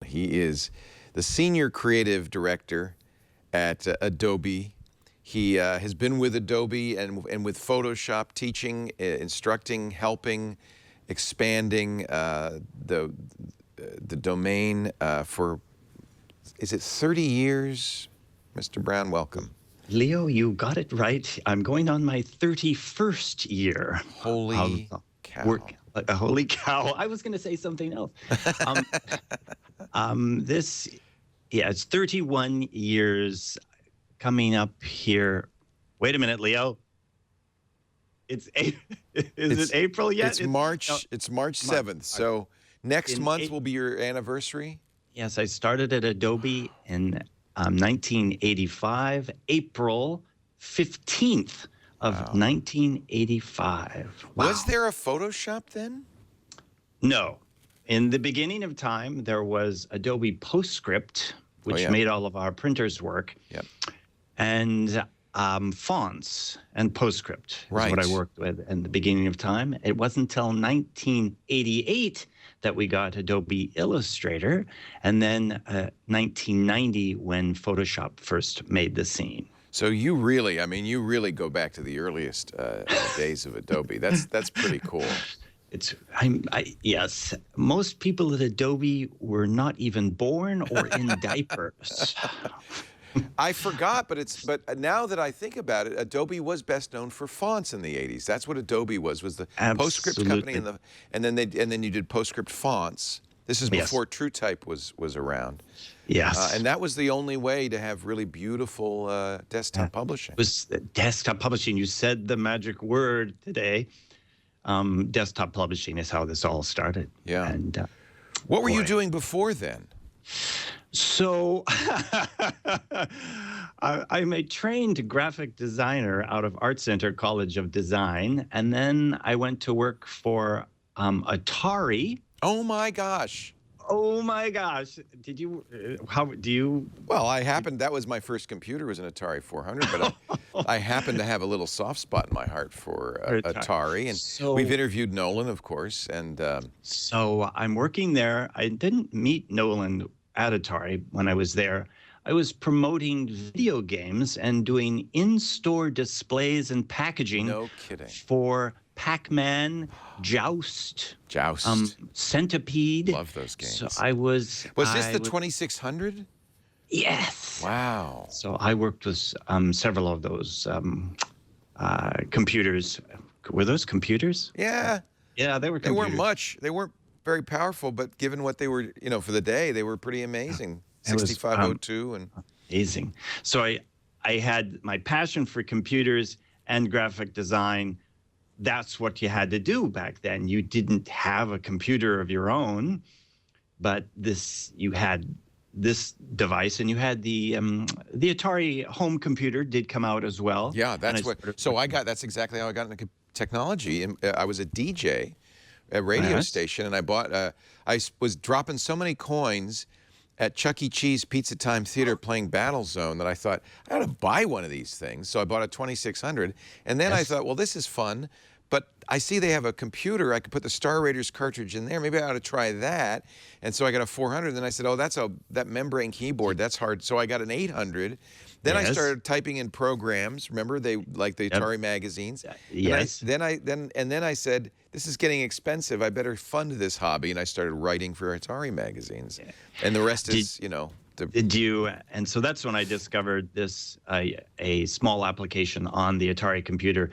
He is the senior creative director at Adobe. He has been with Adobe and with Photoshop, teaching, instructing, helping, expanding the domain for, is it 30 years? Mr. Brown, welcome. Leo, you got it right. I'm going on my 31st year. Holy cow. Holy cow. I was going to say something else. It's 31 years coming up here. Wait a minute, Leo. Is it April yet? It's March. No, it's March 7th. So next month will be your anniversary? Yes, I started at Adobe in 1985, April 15th of 1985. Wow. Was there a Photoshop then? No. In the beginning of time, there was Adobe PostScript, which made all of our printers work. Yep. And fonts and PostScript is what I worked with in the beginning of time. It wasn't until 1988 that we got Adobe Illustrator, and then 1990 when Photoshop first made the scene. So you really, I mean, you really go back to the earliest days of Adobe. That's pretty cool. Yes. Most people at Adobe were not even born or in diapers. I forgot, but now that I think about it, Adobe was best known for fonts in the 80s. That's what Adobe was the PostScript company, and then you did PostScript fonts. This is before TrueType was around. Yes. And that was the only way to have really beautiful desktop publishing. It was desktop publishing. You said the magic word today. Desktop publishing is how this all started. Yeah. And what were you doing before then? So I'm a trained graphic designer out of Art Center College of Design, and then I went to work for Atari. Oh my gosh. Oh my gosh. Did you, how do you? Well, that was my first computer, was an Atari 400, but I happened to have a little soft spot in my heart for Atari. And so, we've interviewed Nolan, of course. And so I'm working there. I didn't meet Nolan at Atari when I was there. I was promoting video games and doing in-store displays and packaging. No kidding. For Pac-Man, Joust, Centipede. Love those games. So I was. Was this the 2600? Yes. Wow. So I worked with several of those computers. Were those computers? Yeah. Yeah, they were computers. They weren't very powerful, but given what they were, for the day, they were pretty amazing. 6502 and amazing. So I had my passion for computers and graphic design. That's what you had to do back then. You didn't have a computer of your own, but you had this device, and you had the Atari home computer did come out as well. Yeah, that's that's exactly how I got into technology. And I was a DJ at a radio station, and I was dropping so many coins at Chuck E. Cheese Pizza Time Theater playing Battlezone that I thought, I ought to buy one of these things. So I bought a 2600. And then I thought, well, this is fun. But I see they have a computer. I could put the Star Raiders cartridge in there. Maybe I ought to try that. And so I got a 400. Then I said, oh, that membrane keyboard, that's hard. So I got an 800. Then I started typing in programs. Remember, like the Atari magazines. Yes. And then I said, this is getting expensive. I better fund this hobby. And I started writing for Atari magazines. Yeah. And the rest is, Did you? And so that's when I discovered this a small application on the Atari computer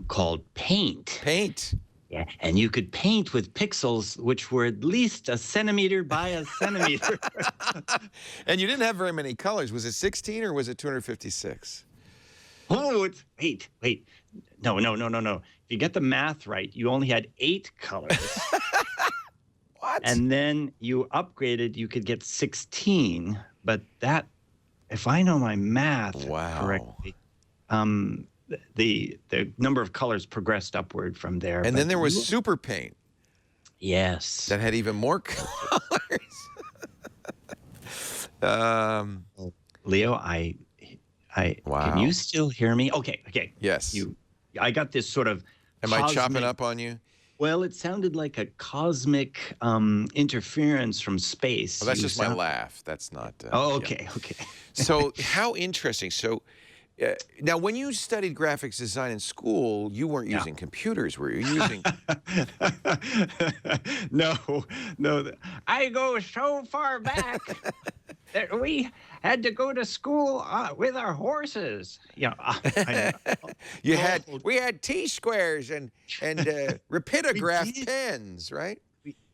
called Paint. Paint. Yeah, and you could paint with pixels which were at least a centimeter by a centimeter. And you didn't have very many colors. Was it 16 or was it 256? Oh, wait. No. If you get the math right, you only had 8 colors. What? And then you upgraded, you could get 16. But that, if I know my math correctly, the number of colors progressed upward from there. And then there was Super Paint. Yes. That had even more colors. Leo, can you still hear me? Okay. Yes. I got this sort of. Am I chopping up on you? Well, it sounded like a cosmic interference from space. Well, that's You just my sound. laugh. That's not. Oh, Yeah. okay, okay. So how interesting. So now, when you studied graphics design in school, you weren't Yeah. using computers, were you? Using No, no. I go so far back that we had to go to school with our horses. Yeah, I know. we had T-squares and We rapidograph did. pens, right?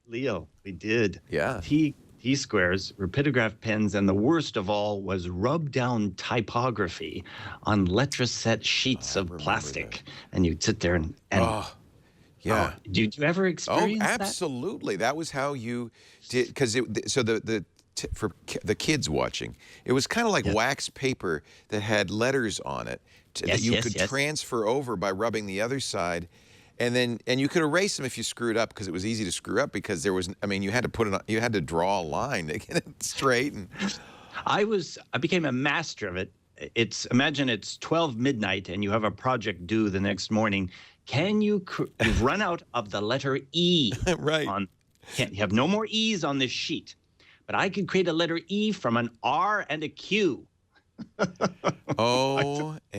Leo, we did. Yeah. T squares, rapidograph pens, and the worst of all was rub down typography on letraset sheets I of remember plastic. that. And you'd sit there and Oh, yeah. did you ever Oh, experience that? absolutely. That was how you did, because so for the kids watching, it was kind of like Yeah. wax paper that had letters on it that Yes, you yes, could yes. transfer over by rubbing the other side. And you could erase them if you screwed up, because it was easy to screw up, because there was, I mean, you had to draw a line to get it straight. And I became a master of it. Imagine it's 12 midnight and you have a project due the next morning. You've run out of the letter E. right. You have no more E's on this sheet, but I could create a letter E from an R and a Q.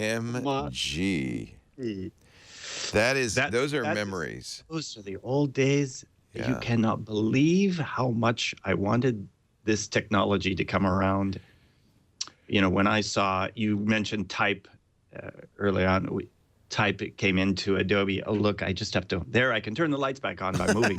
OMG. Those are memories. Those are the old days. Yeah. You cannot believe how much I wanted this technology to come around. You know, when I saw, you mentioned type early on, type it came into Adobe. Oh, look, I just have to, I can turn the lights back on by moving.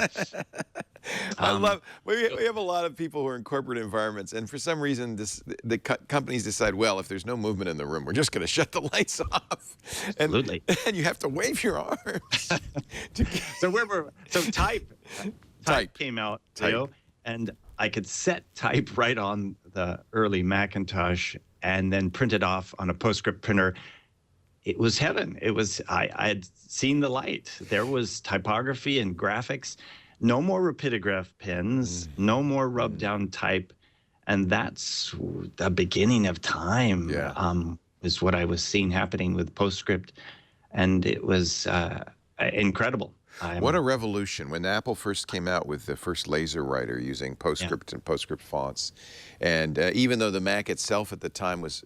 We have a lot of people who are in corporate environments, and for some reason, the companies decide, well, if there's no movement in the room, we're just going to shut the lights off. Absolutely. And you have to wave your arms. So type came out, Type. Leo, and I could set type right on the early Macintosh and then print it off on a PostScript printer. It was heaven. I had seen the light. There was typography and graphics. No more rapidograph pens, no more rub down type. And that's the beginning of time. Yeah. Is what I was seeing happening with PostScript. And it was incredible. What a revolution when Apple first came out with the first laser writer using PostScript and PostScript fonts. And even though the Mac itself at the time was,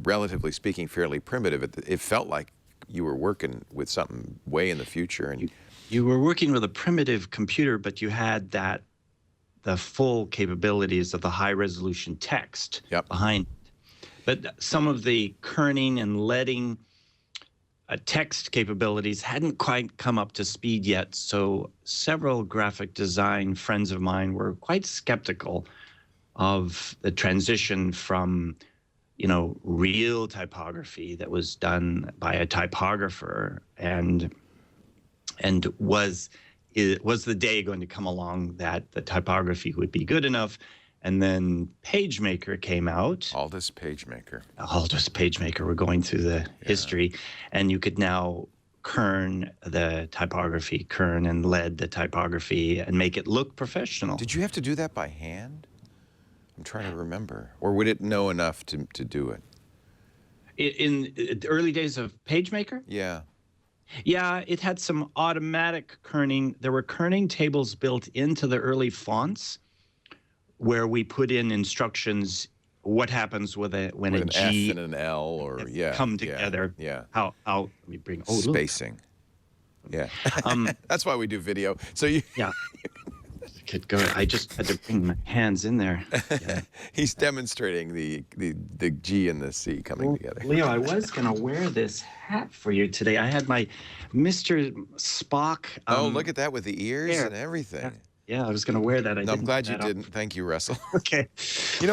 relatively speaking, fairly primitive, it felt like you were working with something way in the future. And you were working with a primitive computer, but you had the full capabilities of the high resolution text behind it. But some of the kerning and leading text capabilities hadn't quite come up to speed yet. So several graphic design friends of mine were quite skeptical of the transition from, real typography that was done by a typographer, and was the day going to come along that the typography would be good enough. And then Pagemaker came out. Aldous Pagemaker. We're going through the history, and you could now kern the typography, kern and lead the typography, and make it look professional. Did you have to do that by hand? I'm trying to remember. Or would it know enough to do it? In the early days of Pagemaker? Yeah. Yeah, it had some automatic kerning. There were kerning tables built into the early fonts where we put in instructions, what happens when a G F and an L or come together. Yeah. How let me bring spacing. Look. Yeah. That's why we do video. So Could go. I just had to bring my hands in there. Yeah. He's demonstrating the G and the C coming together. Leo, I was gonna wear this hat for you today. I had my Mr. Spock. Look at that with the ears and everything. Yeah, I was gonna wear that. I'm glad you didn't. Thank you, Russell. Okay.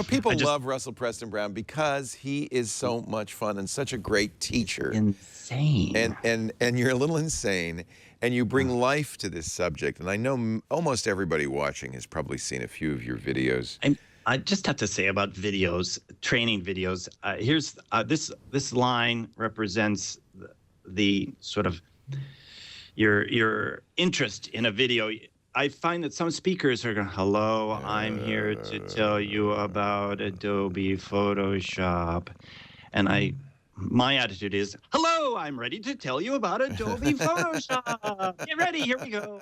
People love Russell Preston Brown because he is so much fun and such a great teacher. Insane. And you're a little insane, and you bring life to this subject. And I know almost everybody watching has probably seen a few of your videos. I just have to say about videos, training videos. Here's this line represents the sort of your interest in a video. I find that some speakers are going, hello, I'm here to tell you about Adobe Photoshop. And my attitude is, hello, I'm ready to tell you about Adobe Photoshop. Get ready, here we go.